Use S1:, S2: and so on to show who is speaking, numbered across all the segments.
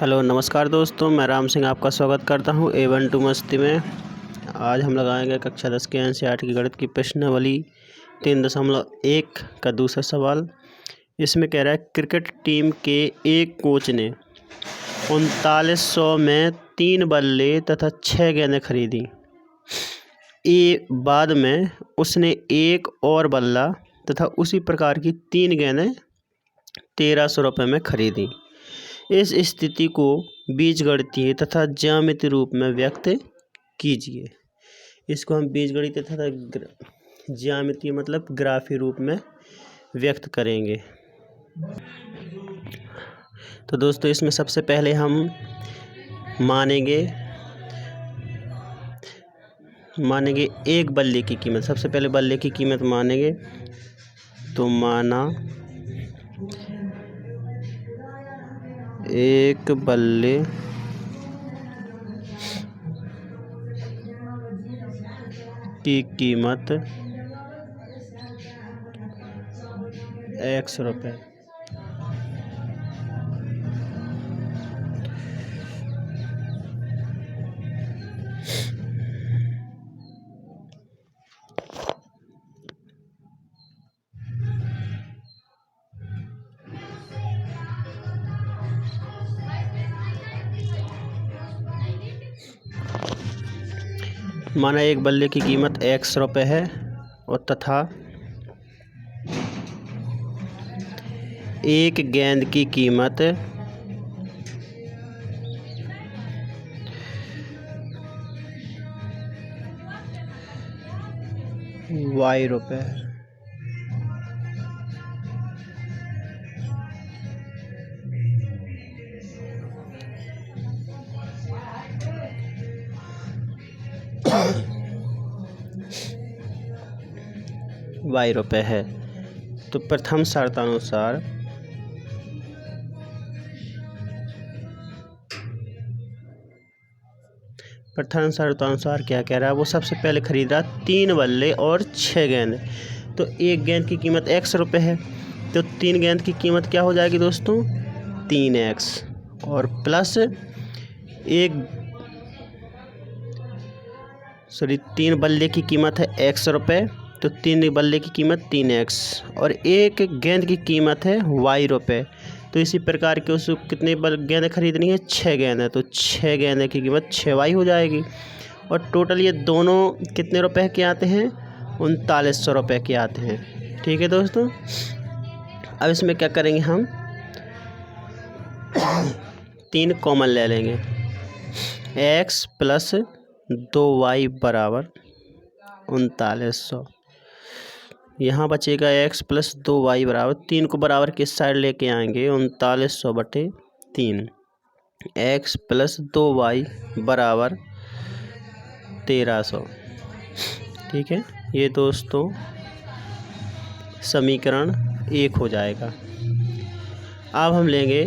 S1: Hello नमस्कार दोस्तों, मैं राम सिंह आपका स्वागत करता हूं A1 टू मस्ती में। आज हम लगाएंगे कक्षा 10 के NCERT की गणित की प्रश्नावली 3.1 का दूसरा सवाल। इसमें कह रहा है क्रिकेट टीम के एक कोच ने 3900 में 3 बल्ले तथा 6 गेंदें खरीदी। बाद में उसने एक और बल्ला तथा उसी प्रकार की 3 गेंदें 1300 रुपये में खरीदी। इस स्थिति को बीजगणितीय तथा ज्यामितीय रूप में व्यक्त कीजिए। इसको हम बीजगणितीय तथा ज्यामितीय मतलब ग्राफी रूप में व्यक्त करेंगे। तो दोस्तों, इसमें सबसे पहले हम मानेंगे एक बल्ले की कीमत। सबसे पहले बल्ले की कीमत मानेंगे। तो माना एक बल्ले की कीमत X रुपये। माना एक बल्ले की कीमत X रुपये है और तथा एक गेंद की कीमत Y रुपये है। Y रुपये है। तो प्रथम शर्तानुसार क्या कह रहा है? वो सबसे पहले खरीदा 3 बल्ले और 6 गेंद। तो एक गेंद की कीमत X रुपये है, तो 3 गेंद की कीमत क्या हो जाएगी दोस्तों? 3X और प्लस 3 बल्ले की कीमत है X रुपये, तो 3 बल्ले की कीमत 3X और एक गेंद की कीमत है Y रुपये। तो इसी प्रकार के उस कितने गेंदें खरीदनी है? 6 गेंदें। तो 6 गेंदें की कीमत 6Y हो जाएगी। और टोटल ये दोनों कितने रुपए के आते हैं? 3900 रुपये के आते हैं। ठीक है दोस्तों, अब इसमें क्या करेंगे हम? 3 कॉमन ले लेंगे। X प्लस 2Y बराबर 3900। यहाँ बचेगा X प्लस 2Y बराबर 3 को बराबर किस साइड लेके आएंगे? 3900 बटे 3। X प्लस 2Y बराबर 1300। ठीक है, ये दोस्तों समीकरण 1 हो जाएगा। अब हम लेंगे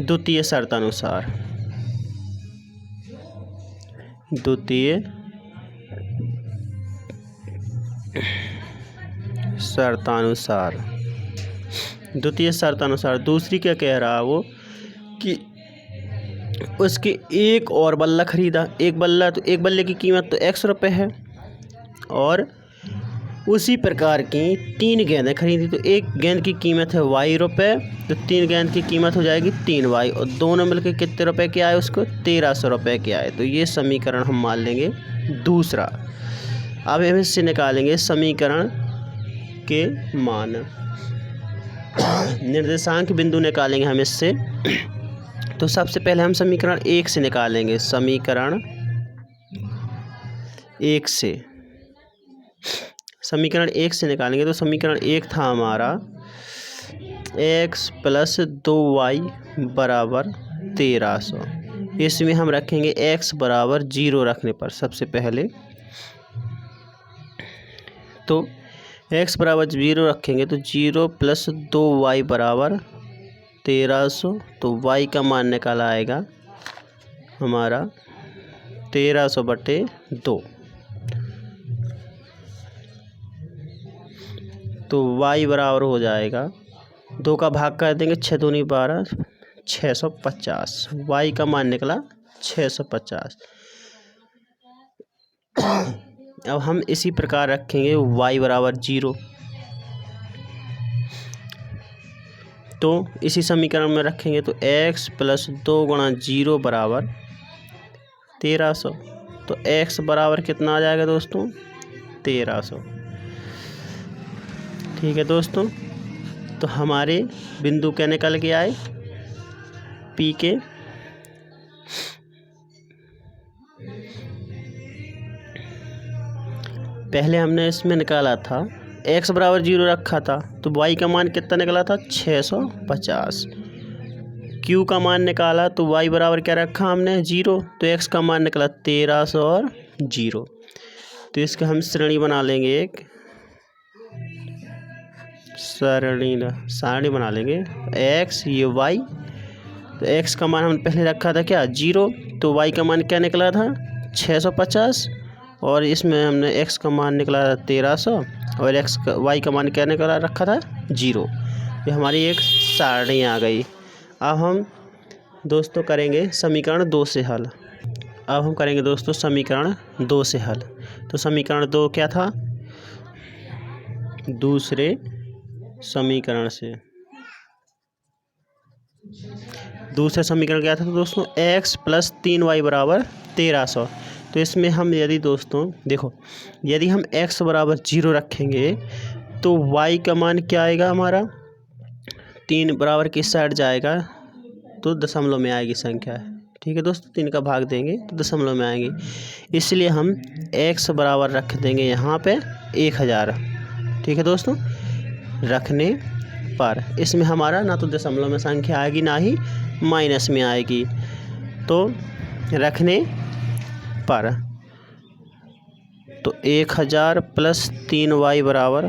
S1: द्वितीय शर्तानुसार। द्वितीय शर्तानुसार दूसरी क्या कह रहा है वो? कि उसके एक और बल्ला खरीदा। एक बल्ले की कीमत तो X रुपये है और उसी प्रकार की 3 गेंदें खरीदी। तो एक गेंद की कीमत है Y रुपये, तो 3 गेंद की कीमत हो जाएगी 3Y और दोनों मिलकर कितने रुपए के आए? उसको 1300 रुपये के आए। तो ये समीकरण हम मान लेंगे दूसरा। अब हम इससे निकालेंगे समीकरण के मान। निर्देशांक बिंदु निकालेंगे हम इससे। तो सबसे पहले हम समीकरण 1 से निकालेंगे। समीकरण 1 से निकालेंगे। तो समीकरण 1 था हमारा X प्लस 2Y बराबर 1300। इसमें हम रखेंगे X बराबर 0 रखने पर सबसे पहले। तो X बराबर 0 रखेंगे तो 0 प्लस 2Y बराबर 1300। तो Y का मान निकाला आएगा हमारा 1300 बटे 2। तो y बराबर हो जाएगा 2 का भाग कर देंगे, 6 दूनी 12, 650, y का मान निकला 650। अब हम इसी प्रकार रखेंगे y बराबर 0, तो इसी समीकरण में रखेंगे तो x प्लस 2 गुणा 0 बराबर 1300। तो x बराबर कितना आ जाएगा दोस्तों? 1300। ठीक है दोस्तों, तो हमारे बिंदु क्या निकल के आए? P के पहले हमने इसमें निकाला था x बराबर 0 रखा था, तो y का मान कितना निकला था? 650। q का मान निकाला तो y बराबर क्या रखा हमने? 0, तो x का मान निकला 1300 और 0। तो इसका हम श्रेणी बना लेंगे, एक सारणी बना लेंगे। x ये y, तो x का मान हमने पहले रखा था क्या? 0, तो y का मान क्या निकला था? 650, और इसमें हमने x का मान निकला 1300 और y का मान क्या निकला रखा था? 0। ये हमारी एक सारणी आ गई। अब हम दोस्तों करेंगे समीकरण 2 से हल। अब हम करेंगे दोस्तों समीकरण 2 से हल। तो समीकरण 2 क्या था? दूसरे समीकरण क्या था तो दोस्तों x प्लस 3y बराबर 1300। तो इसमें हम यदि दोस्तों देखो, यदि हम x बराबर 0 रखेंगे तो y का मान क्या आएगा हमारा? 3 बराबर किस साइड जाएगा? तो दशमलव में आएगी संख्या। ठीक है दोस्तों, 3 का भाग देंगे तो दशमलव में आएंगे, इसलिए हम x बराबर रख देंगे यहाँ पे 1000। ठीक है दोस्तों, रखने पर इसमें हमारा ना तो दशमलव में संख्या आएगी ना ही माइनस में आएगी। तो रखने पर तो 1000 प्लस 3y बराबर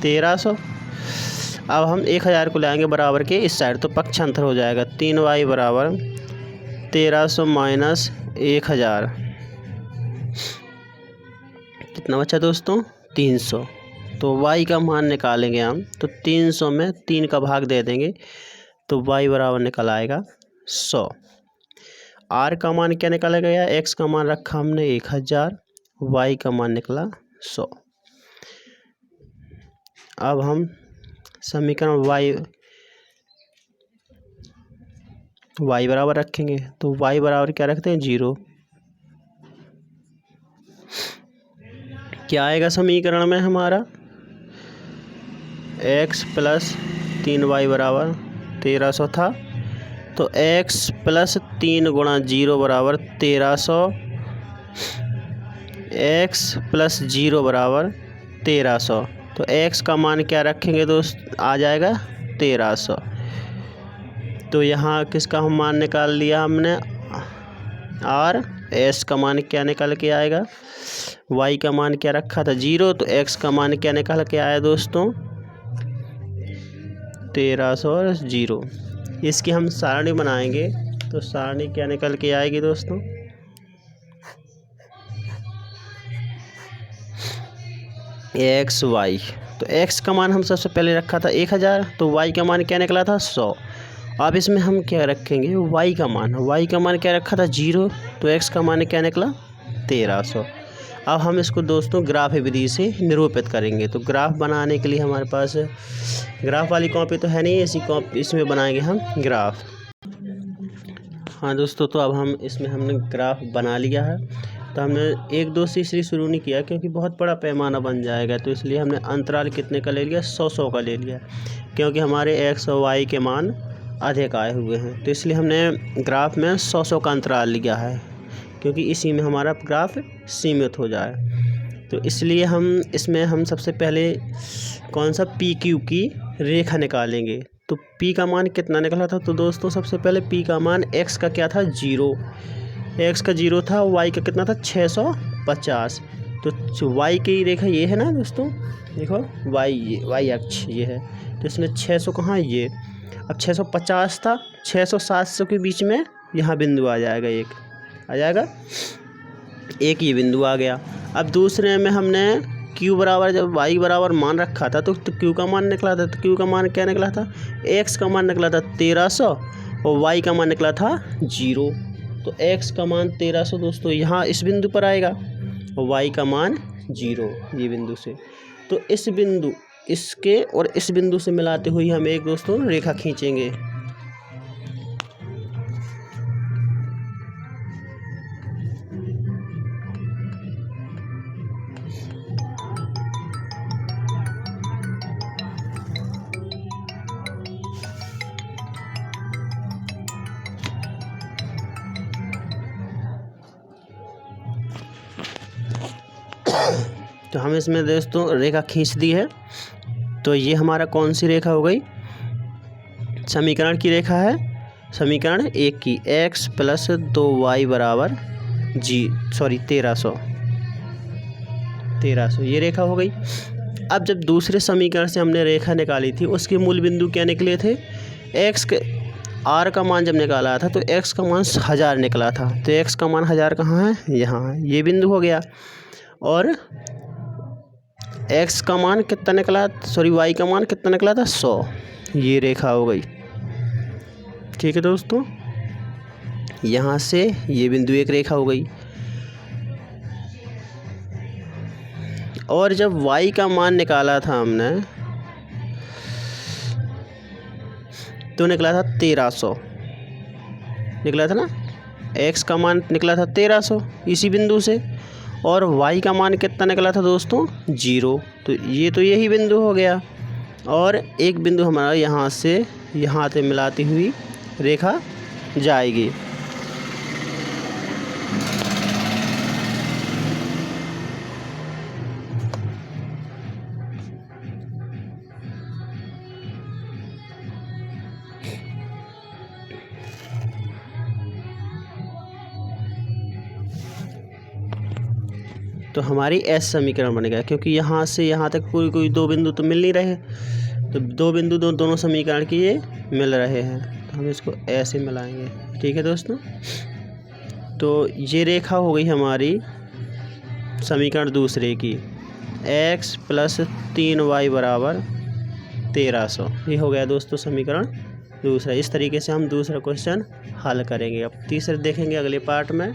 S1: 1300। अब हम 1000 को लाएंगे बराबर के इस साइड, तो पक्षांतर हो जाएगा। 3y बराबर 1300 माइनस 1000, कितना बचा दोस्तों? 300। तो y का मान निकालेंगे हम, तो 300 में 3 का भाग दे देंगे तो y बराबर निकल आएगा 100। r का मान क्या निकाला गया? x का मान रखा हमने 1000, y का मान निकला 100। अब हम समीकरण y बराबर रखेंगे, तो y बराबर क्या रखते हैं? 0। क्या आएगा समीकरण में हमारा? x प्लस 3y बराबर 1300 था, तो x प्लस 3 गुणा 0 बराबर 1300, x प्लस 0 बराबर 1300। तो x का मान क्या रखेंगे दोस्त? आ जाएगा 1300। तो यहाँ किसका हम मान निकाल लिया हमने? और s का मान क्या निकल के आएगा? y का मान क्या रखा था? 0, तो x का मान क्या निकल के आया दोस्तों? 1300 और 0। इसकी हम सारणी बनाएंगे, तो सारणी क्या निकल के आएगी दोस्तों? x y, तो x का मान हम सबसे पहले रखा था 1000, तो y का मान क्या निकला था? 100। अब इसमें हम क्या रखेंगे? y का मान क्या रखा था? 0, तो x का मान क्या निकला? 1300। अब हम इसको दोस्तों ग्राफ विधि से निरूपित करेंगे। तो ग्राफ बनाने के लिए हमारे पास ग्राफ वाली कॉपी तो है नहीं, ऐसी कॉपी इसमें बनाएंगे हम ग्राफ। हाँ दोस्तों, तो अब हम इसमें हमने ग्राफ बना लिया है। तो हमने 1 2 से इसलिए शुरू नहीं किया क्योंकि बहुत बड़ा पैमाना बन जाएगा, तो इसलिए हमने अंतराल कितने का ले लिया? 100 का ले लिया, क्योंकि हमारे x और y के मान अधिक आए हुए हैं। तो इसलिए हमने ग्राफ में 100 का अंतराल लिया है, क्योंकि इसी में हमारा ग्राफ सीमित हो जाए। तो इसलिए हम इसमें हम सबसे पहले कौन सा PQ की रेखा निकालेंगे। तो P का मान कितना निकला था? तो दोस्तों सबसे पहले P का मान x का क्या था? 0, x का 0 था, y का कितना था? 650। तो y की रेखा ये है ना दोस्तों, देखो y अक्ष ये है, तो इसमें 600 कहाँ? ये। अब 650 था, 600 700 के बीच में यहाँ बिंदु आ जाएगा, एक आ जाएगा, एक ये बिंदु आ गया। अब दूसरे में हमने q बराबर जब y बराबर मान रखा था तो q का मान निकला था, तो q का मान क्या निकला था? x का मान निकला था 1300 और y का मान निकला था 0। तो x का मान 1300 दोस्तों यहाँ इस बिंदु पर आएगा और y का मान 0 ये बिंदु से। तो इस बिंदु इसके और इस बिंदु से मिलाते हुए हम एक दोस्तों रेखा खींचेंगे। तो हम इसमें दोस्तों रेखा खींच दी है। तो ये हमारा कौन सी रेखा हो गई, समीकरण की रेखा है, समीकरण 1 की x + 2y बराबर 1300 ये रेखा हो गई। अब जब दूसरे समीकरण से हमने रेखा निकाली थी उसके मूल बिंदु क्या निकले थे, x के r का मान जब निकाला था तो x का मान 1000 निकला था। तो x का मान 1000 कहाँ है, यहाँ है, ये बिंदु हो गया। और x का मान कितना निकला, y का मान कितना निकला था 100, ये रेखा हो गई। ठीक है दोस्तों, यहाँ से ये बिंदु एक रेखा हो गई। और जब y का मान निकाला था हमने तो निकला था 1300 निकला था ना, x का मान निकला था 1300 इसी बिंदु से, और y का मान कितना निकला था दोस्तों 0। तो यही बिंदु हो गया। और एक बिंदु हमारा यहाँ से यहाँ से मिलाती हुई रेखा जाएगी। तो हमारी S समीकरण बन गया, क्योंकि यहाँ से यहाँ तक कोई दो बिंदु तो मिल नहीं रहे, तो दो बिंदु दोनों समीकरण के ये मिल रहे हैं, तो हम इसको ऐसे मिलाएंगे। ठीक है दोस्तों, तो ये रेखा हो गई हमारी समीकरण दूसरे की, x + 3y बराबर 1300, ये हो गया दोस्तों समीकरण दूसरा। इस तरीके से हम दूसरा क्वेश्चन हल करेंगे। अब तीसरे देखेंगे अगले पार्ट में।